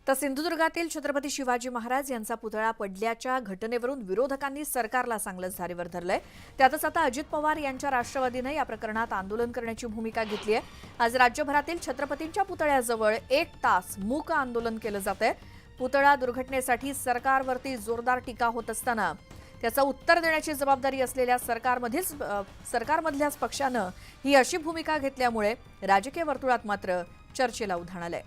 तर सिंधुदुर्गातील छत्रपती शिवाजी महाराज यांचा पुतळा पडल्याच्या घटनेवरून विरोधकांनी सरकारला चांगलंच धारेवर धरलंय। त्यातच आता अजित पवार यांच्या राष्ट्रवादीने या प्रकरणात आंदोलन करण्याची भूमिका घेतली आहे। आज राज्यभरातील छत्रपतींच्या पुतळ्याजवळ 1 तास मूक आंदोलन केलं जातंय। पुतळा दुर्घटनेसाठी सरकारवरती जोरदार टीका होत असताना त्याचं उत्तर देण्याची जबाबदारी असलेल्या सरकारमधल्याच पक्षानं ही अशी भूमिका घेतल्यामुळे राजकीय वर्तुळात मात्र चर्चेला उधाण आलंय।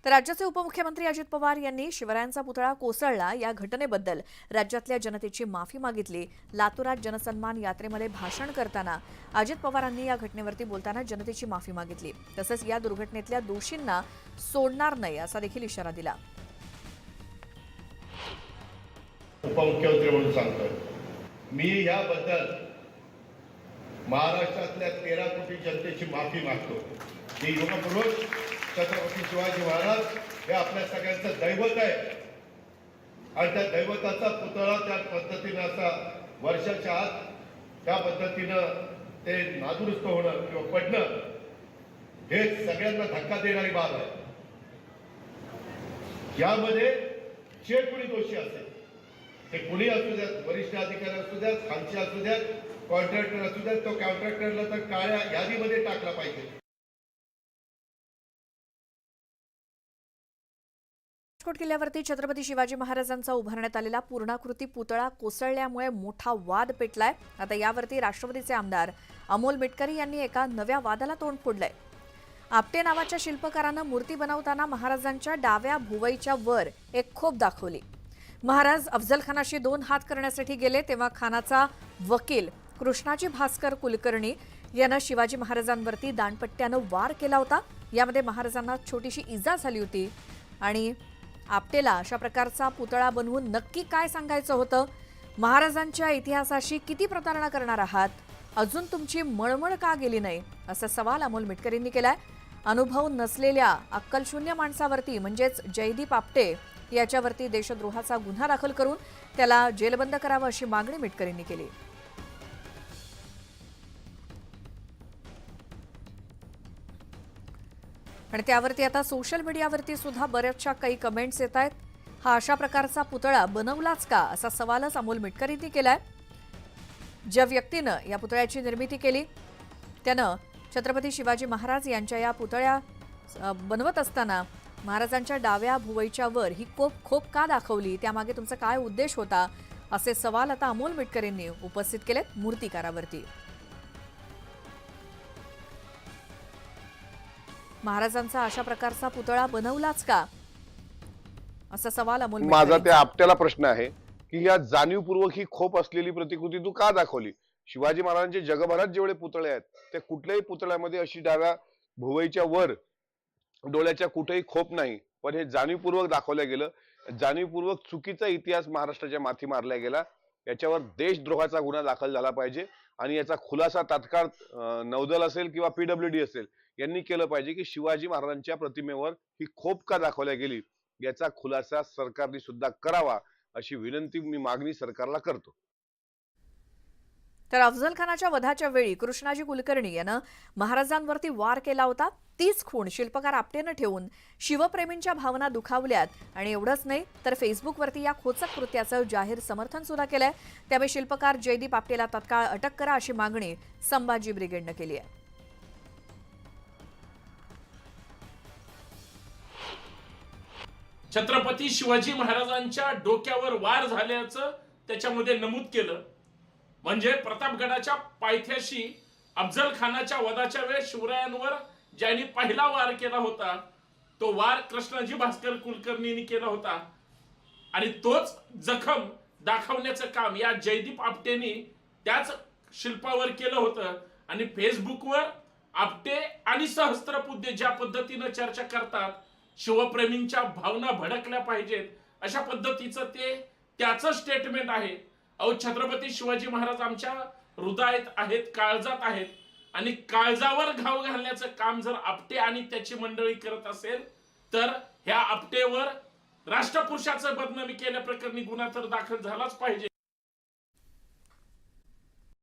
तर राज्याचे उपमुख्यमंत्री अजित पवार यांनी शिवरायांचा पुतळा कोसळला या घटनेबद्दल राज्यातल्या जनतेची माफी मागितली। लातूरात जनसन्मान यात्रेमध्ये भाषण करताना अजित पवारांनी या घटनेवरती बोलताना जनतेची माफी मागितली। तसंच या दुर्घटनेतल्या दोषींना सोडणार नाही असा देखील इशारा दिला। उपमुख्यमंत्री म्हणून सांगतोय मी याबद्दल महाराष्ट्रातल्या 13 कोटी जनतेची माफी मागतो की युगपुरुष छत्रपती शिवाजी महाराज हे आपल्या सगळ्यांचं दैवत आहे आणि त्या दैवताचा पुतळा त्या पद्धतीने असा वर्षाच्या आत त्या पद्धतीनं ते नादुरुस्त होणं किंवा पडणं हे सगळ्यांना धक्का देणारी बाब आहे। यामध्ये जे कोणी दोषी असेल ते कुणी असू द्यात, वरिष्ठ अधिकारी असू द्यात, खालचे असू द्यात, कॉन्ट्रॅक्टर असू द्यात, तो कॉन्ट्रॅक्टरला तर काळ्या यादीमध्ये टाकला पाहिजे। राजकोट किल्ल्यावरती छत्रपती शिवाजी महाराजांचा उभारण्यात आलेला पूर्णाकृती पुतळा कोसळल्यामुळे मोठा वाद पेटलाय। आता यावरती राष्ट्रवादीचे आमदार अमोल मिटकरी यांनी एका नव्या वादाला तोंड फोडलंय। आपटे नावाच्या शिल्पकारानं मूर्ती बनवताना महाराजांच्या डाव्या भुवईच्या वर एक खोप दाखवली। महाराज अफजल खानाशी 2 हात करण्यासाठी गेले तेव्हा खानाचा वकील कृष्णाजी भास्कर कुलकर्णी यानं शिवाजी महाराजांवरती दांडपट्ट्यानं वार केला होता। यामध्ये महाराजांना छोटीशी इजा झाली होती आणि आपटेला अशा प्रकारचा पुतळा बनवून नक्की काय सांगायचं होतं? महाराजांच्या इतिहासाशी किती प्रतारणा करणार आहात? अजून तुमची मळमळ का गेली नाही असा सवाल अमोल मिटकरींनी केलाय। अनुभव नसलेल्या अक्कलशून्य माणसावरती म्हणजेच जयदीप आपटे याच्यावरती देशद्रोहाचा गुन्हा दाखल करून त्याला जेलबंद करावं अशी मागणी मिटकरींनी केली। आणि त्यावरती आता सोशल मीडियावरती सुद्धा बऱ्याचशा काही कमेंट्स येत आहेत। हा अशा प्रकारचा पुतळा बनवलाच का असा सवालच अमोल मिटकरींनी केलाय। ज्या व्यक्तीनं या पुतळ्याची निर्मिती केली त्यानं छत्रपती शिवाजी महाराज यांच्या या पुतळ्या बनवत असताना महाराजांच्या डाव्या भुवईच्या वर ही खोप का दाखवली, त्यामागे तुमचा काय उद्देश होता असे सवाल आता अमोल मिटकरींनी उपस्थित केलेत मूर्तिकारावरती। महाराजांचा अशा प्रकारचा पुतळा बनवलाच का असा सवाल अमोल माझा त्या आपट्याला प्रश्न आहे की या जाणीवपूर्वक ही खोप असलेली प्रतिकृती तू का दाखवली? शिवाजी महाराजांचे जगभरात जेवढे पुतळे आहेत त्या कुठल्याही पुतळ्यामध्ये अशी डाव्या भुवईच्या वर डोळ्याच्या कुठेही खोप नाही, पण हे जाणीवपूर्वक दाखवलं गेलं। जाणीवपूर्वक चुकीचा इतिहास महाराष्ट्राच्या माथी मारला गेला। याच्यावर देशद्रोहाचा गुन्हा दाखल झाला पाहिजे आणि याचा खुलासा तात्काळ नौदल असेल किंवा पीडब्ल्यूडी असेल यांनी केलं पाहिजे की शिवाजी महाराजांच्या प्रतिमेवर ही खोप का दाखवल्या गेली याचा खुलासा सरकारने सुद्धा करावा अशी विनंती मी मागणी सरकारला करतो। तर अफजल खानाच्या वधाच्या वेळी कृष्णाजी कुलकर्णी यानं महाराजांवरती वार केला होता। तीच खूण शिल्पकार आपटेनं ठेवून शिवप्रेमींच्या भावना दुखावल्यात आणि एवढंच नाही तर फेसबुकवरती या खोचक कृत्याचं जाहीर समर्थन सुद्धा केलंय। त्यामुळे शिल्पकार जयदीप आपटेला तत्काळ अटक करा अशी मागणी संभाजी ब्रिगेडनं केली आहे। छत्रपती शिवाजी महाराजांच्या डोक्यावर वार झाल्याचं त्याच्यामध्ये नमूद केलं। म्हणजे प्रतापगडाच्या पायथ्याशी अफजल खानाच्या वधाच्या वेळेस शिवरायांवर ज्यांनी पहिला वार केला होता तो वार कृष्णाजी भास्कर कुलकर्णींनी केला होता आणि तोच जखम दाखवण्याचं काम या जयदीप आपटेंनी त्याच शिल्पावर केलं होतं। आणि फेसबुकवर आपटे आणि सहस्त्रबुद्धे ज्या पद्धतीनं चर्चा करतात, शिवप्रेमींच्या भावना भडकल्या पाहिजेत अशा पद्धतीचं ते त्याचं स्टेटमेंट आहे। अहो, छत्रपती शिवाजी महाराज आमच्या हृदयात आहेत, काळजात आहेत आणि काळजावर घाव घालण्याचं काम जर आपटे आणि त्याची मंडळी करत असेल तर ह्या आपटेवर राष्ट्रपुरुषाचं बदनामी केल्याप्रकरणी गुन्हा तर दाखल झालाच पाहिजे।